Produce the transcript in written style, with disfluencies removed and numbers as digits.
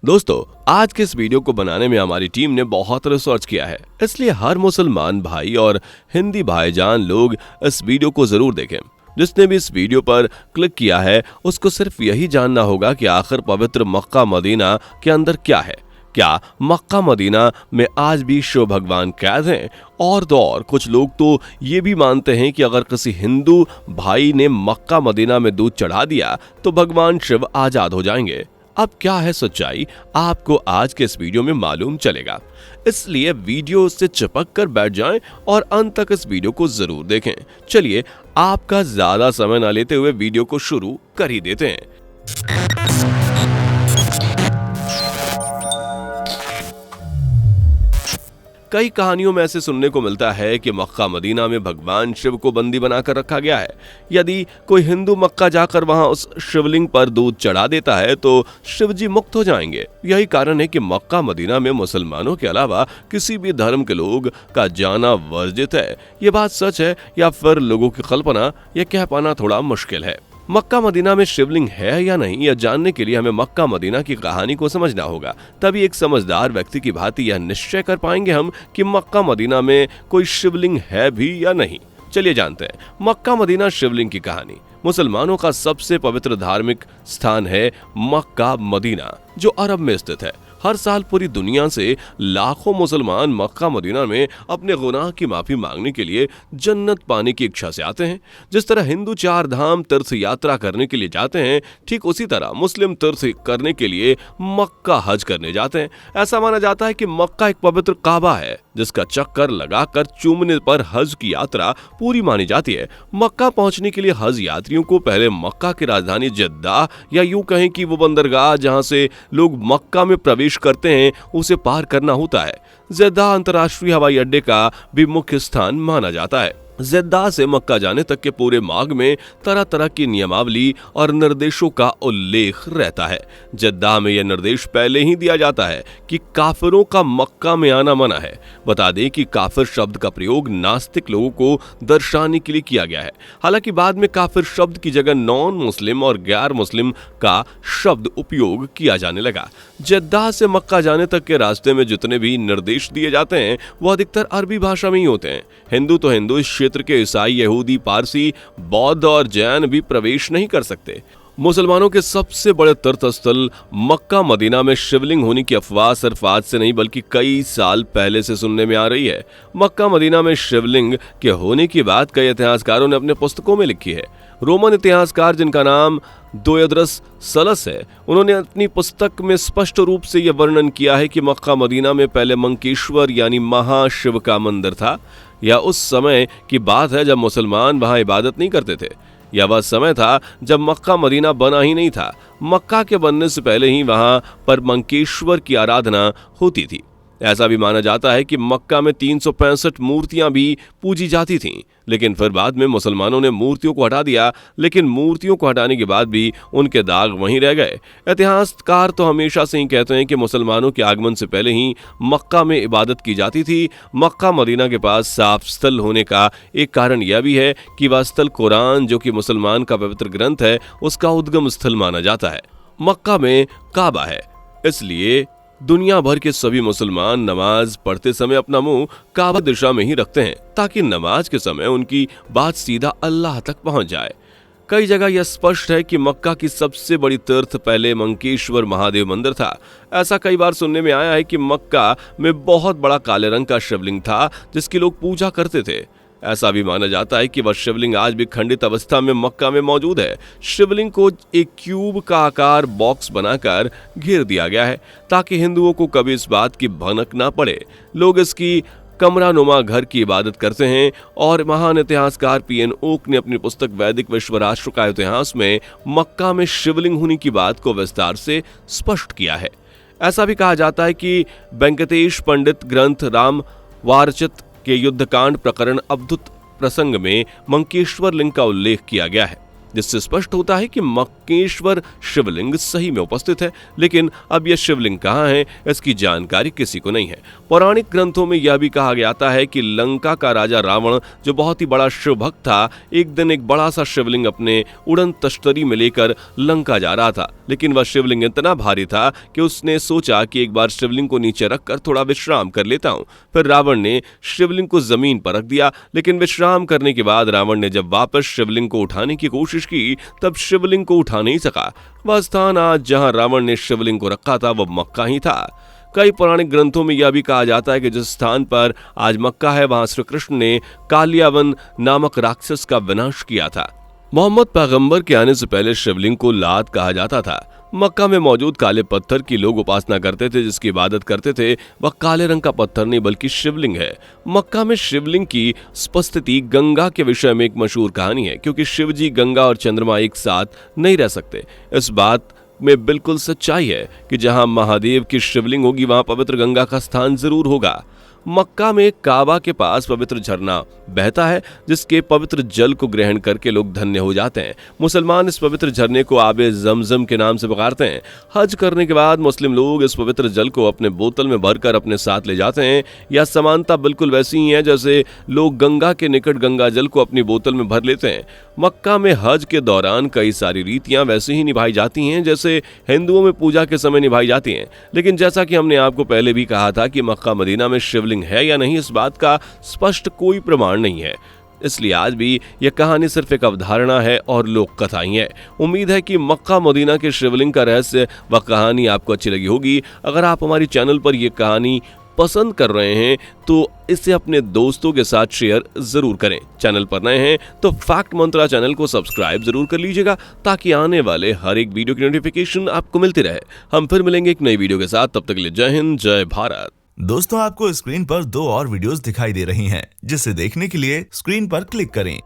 दोस्तों, आज के इस वीडियो को बनाने में हमारी टीम ने बहुत रिसर्च किया है, इसलिए हर मुसलमान भाई और हिंदी भाईजान लोग इस वीडियो को जरूर देखें। जिसने भी इस वीडियो पर क्लिक किया है उसको सिर्फ यही जानना होगा कि आखिर पवित्र मक्का मदीना के अंदर क्या है। क्या मक्का मदीना में आज भी शिव भगवान कैद हैं? और तो और कुछ लोग तो ये भी मानते हैं कि अगर किसी हिंदू भाई ने मक्का मदीना में दूध चढ़ा दिया तो भगवान शिव आजाद हो जाएंगे। अब क्या है सच्चाई, आपको आज के इस वीडियो में मालूम चलेगा, इसलिए वीडियो से चिपक कर बैठ जाएं और अंत तक इस वीडियो को जरूर देखें। चलिए आपका ज्यादा समय न लेते हुए वीडियो को शुरू कर ही देते हैं। कई कहानियों में ऐसे सुनने को मिलता है कि मक्का मदीना में भगवान शिव को बंदी बनाकर रखा गया है। यदि कोई हिंदू मक्का जाकर वहां उस शिवलिंग पर दूध चढ़ा देता है तो शिव जी मुक्त हो जाएंगे। यही कारण है कि मक्का मदीना में मुसलमानों के अलावा किसी भी धर्म के लोग का जाना वर्जित है। ये बात सच है या फिर लोगों की कल्पना, यह कह पाना थोड़ा मुश्किल है। मक्का मदीना में शिवलिंग है या नहीं, यह जानने के लिए हमें मक्का मदीना की कहानी को समझना होगा। तभी एक समझदार व्यक्ति की भांति यह निश्चय कर पाएंगे हम कि मक्का मदीना में कोई शिवलिंग है भी या नहीं। चलिए जानते हैं मक्का मदीना शिवलिंग की कहानी। मुसलमानों का सबसे पवित्र धार्मिक स्थान है मक्का मदीना, जो अरब में स्थित है। हर साल पूरी दुनिया से लाखों मुसलमान मक्का मदीना में अपने गुनाह की माफी मांगने के लिए जन्नत पाने की इच्छा से आते हैं। जिस तरह हिंदू 4 धाम तीर्थ यात्रा करने के लिए जाते हैं, ठीक उसी तरह मुस्लिम तीर्थ करने के लिए मक्का हज करने जाते हैं। ऐसा माना जाता है कि मक्का एक पवित्र काबा है जिसका चक्कर लगाकर चूमने पर हज की यात्रा पूरी मानी जाती है। मक्का पहुंचने के लिए हज यात्रियों को पहले मक्का की राजधानी जद्दा, या यूं कहें कि वो बंदरगाह जहां से लोग मक्का में प्रवेश करते हैं, उसे पार करना होता है। जद्दा अंतर्राष्ट्रीय हवाई अड्डे का भी मुख्य स्थान माना जाता है। जद्दा से मक्का जाने तक के पूरे मार्ग में तरह तरह की नियमावली और निर्देशों का उल्लेख रहता है। जद्दा में यह निर्देश पहले ही दिया जाता है कि काफिरों का मक्का में आना मना है। बता दें कि काफिर शब्द का प्रयोग नास्तिक लोगों को दर्शाने के लिए किया गया है। हालांकि बाद में काफिर शब्द की जगह नॉन मुस्लिम और गैर मुस्लिम का शब्द उपयोग किया जाने लगा। जद्दा से मक्का जाने तक के रास्ते में जितने भी निर्देश दिए जाते हैं वो अधिकतर अरबी भाषा में ही होते हैं। हिंदू तो हिंदू, क्षेत्र के ईसाई, यहूदी, पारसी, बौद्ध और जैन भी प्रवेश नहीं कर सकते। मुसलमानों के सबसे बड़े तीर्थ स्थल मक्का मदीना में शिवलिंग होने की अफवाह सिर्फ आज से नहीं बल्कि कई साल पहले से सुनने में आ रही है। मक्का मदीना में शिवलिंग के होने की बात कई इतिहासकारों ने अपने पुस्तकों में लिखी है। रोमन इतिहासकार जिनका नाम दोयद्रस सलस है, उन्होंने अपनी पुस्तक में स्पष्ट रूप से यह वर्णन किया है कि मक्का मदीना में पहले मंकेश्वर यानी महाशिव का मंदिर था। यह उस समय की बात है जब मुसलमान वहां इबादत नहीं करते थे। यह वह समय था जब मक्का मदीना बना ही नहीं था। मक्का के बनने से पहले ही वहां पर मंकेश्वर की आराधना होती थी। ऐसा भी माना जाता है कि मक्का में 365 मूर्तियां भी पूजी जाती थीं, लेकिन फिर बाद में मुसलमानों ने मूर्तियों को हटा दिया। लेकिन मूर्तियों को हटाने के बाद भी उनके दाग वहीं रह गए। इतिहासकार तो हमेशा से ही कहते हैं कि मुसलमानों के आगमन से पहले ही मक्का में इबादत की जाती थी। मक्का मदीना के पास साफ स्थल होने का एक कारण यह भी है कि वह स्थल कुरान, जो कि मुसलमान का पवित्र ग्रंथ है, उसका उद्गम स्थल माना जाता है। मक्का में काबा है, इसलिए दुनिया भर के सभी मुसलमान नमाज पढ़ते समय अपना मुंह काबा दिशा में ही रखते हैं ताकि नमाज के समय उनकी बात सीधा अल्लाह तक पहुंच जाए। कई जगह यह स्पष्ट है कि मक्का की सबसे बड़ी तीर्थ पहले मंकेश्वर महादेव मंदिर था। ऐसा कई बार सुनने में आया है कि मक्का में बहुत बड़ा काले रंग का शिवलिंग था जिसकी लोग पूजा करते थे। ऐसा भी माना जाता है कि वह शिवलिंग आज भी खंडित अवस्था में मक्का में मौजूद है। शिवलिंग को एक क्यूब का आकार बॉक्स बनाकर घेर दिया गया है ताकि हिंदुओं को कभी इस बात की भनक ना पड़े। लोग इसकी कमरानुमा घर की इबादत करते हैं। और महान इतिहासकार पीएन ओक ने अपनी पुस्तक वैदिक विश्व राष्ट्र का इतिहास में मक्का में शिवलिंग होने की बात को विस्तार से स्पष्ट किया है। ऐसा भी कहा जाता है कि वेंकटेश पंडित ग्रंथ राम वारचित के युद्धकांड प्रकरण अवधूत प्रसंग में मंकेश्वर लिंग का उल्लेख किया गया है। जिससे स्पष्ट होता है कि मक्केश्वर शिवलिंग सही में उपस्थित है। लेकिन अब यह शिवलिंग कहाँ है, इसकी जानकारी किसी को नहीं है। पौराणिक ग्रंथों में यह भी कहा जाता है कि लंका का राजा रावण, जो बहुत ही बड़ा शिव भक्त था, एक दिन एक बड़ा सा शिवलिंग अपने उड़न तश्तरी में लेकर लंका जा रहा था। लेकिन वह शिवलिंग इतना भारी था कि उसने सोचा कि एक बार शिवलिंग को नीचे रखकर थोड़ा विश्राम कर लेता हूं। फिर रावण ने शिवलिंग को जमीन पर रख दिया। लेकिन विश्राम करने के बाद रावण ने जब वापस शिवलिंग को उठाने की कोशिश की, तब शिवलिंग को उठा नहीं सका। वह स्थान आज जहां रावण ने शिवलिंग को रखा था वह मक्का ही था। कई पौराणिक ग्रंथों में यह भी कहा जाता है कि जिस स्थान पर आज मक्का है, वहां श्री कृष्ण ने कालियावन नामक राक्षस का विनाश किया था। मोहम्मद पैगंबर के आने से पहले शिवलिंग को लात कहा जाता था। मक्का में मौजूद काले पत्थर की लोग उपासना करते थे, जिसकी इबादत करते थे। वह काले रंग का पत्थर नहीं बल्कि शिवलिंग है। मक्का में शिवलिंग की उपस्थिति गंगा के विषय में एक मशहूर कहानी है, क्योंकि शिवजी, गंगा और चंद्रमा एक साथ नहीं रह सकते। इस बात में बिल्कुल सच्चाई है कि जहां महादेव की शिवलिंग होगी वहां पवित्र गंगा का स्थान जरूर होगा। मक्का में काबा के पास पवित्र झरना बहता है, जिसके पवित्र जल को ग्रहण करके लोग धन्य हो जाते हैं। मुसलमान इस पवित्र झरने को आबे जमजम के नाम से पुकारते हैं। हज करने के बाद मुस्लिम लोग इस पवित्र जल को अपने बोतल में भरकर अपने साथ ले जाते हैं। यह समानता बिल्कुल वैसी ही है जैसे लोग गंगा के निकट गंगा जल को अपनी बोतल में भर लेते हैं। मक्का में हज के दौरान कई सारी रीतियां वैसे ही निभाई जाती हैं जैसे हिंदुओं में पूजा के समय निभाई जाती हैं। लेकिन जैसा कि हमने आपको पहले भी कहा था कि मक्का मदीना में शिवलिंग है या नहीं, इस बात का स्पष्ट कोई प्रमाण नहीं है। इसलिए आज भी यह कहानी सिर्फ एक अवधारणा है और लोक कथा ही है। उम्मीद है कि मक्का मदीना के शिवलिंग का रहस्य व कहानी आपको अच्छी लगी होगी। अगर आप हमारी चैनल पर यह कहानी पसंद कर रहे हैं तो इसे अपने दोस्तों के साथ शेयर जरूर करें। चैनल पर नए हैं तो फैक्ट मंत्रा चैनल को सब्सक्राइब जरूर कर लीजिएगा, ताकि आने वाले हर एक वीडियो की नोटिफिकेशन आपको मिलती रहे। हम फिर मिलेंगे एक नई वीडियो के साथ, तब तक के लिए जय हिंद, जय भारत। दोस्तों, आपको स्क्रीन पर 2 और वीडियोस दिखाई दे रही हैं, जिसे देखने के लिए स्क्रीन पर क्लिक करें।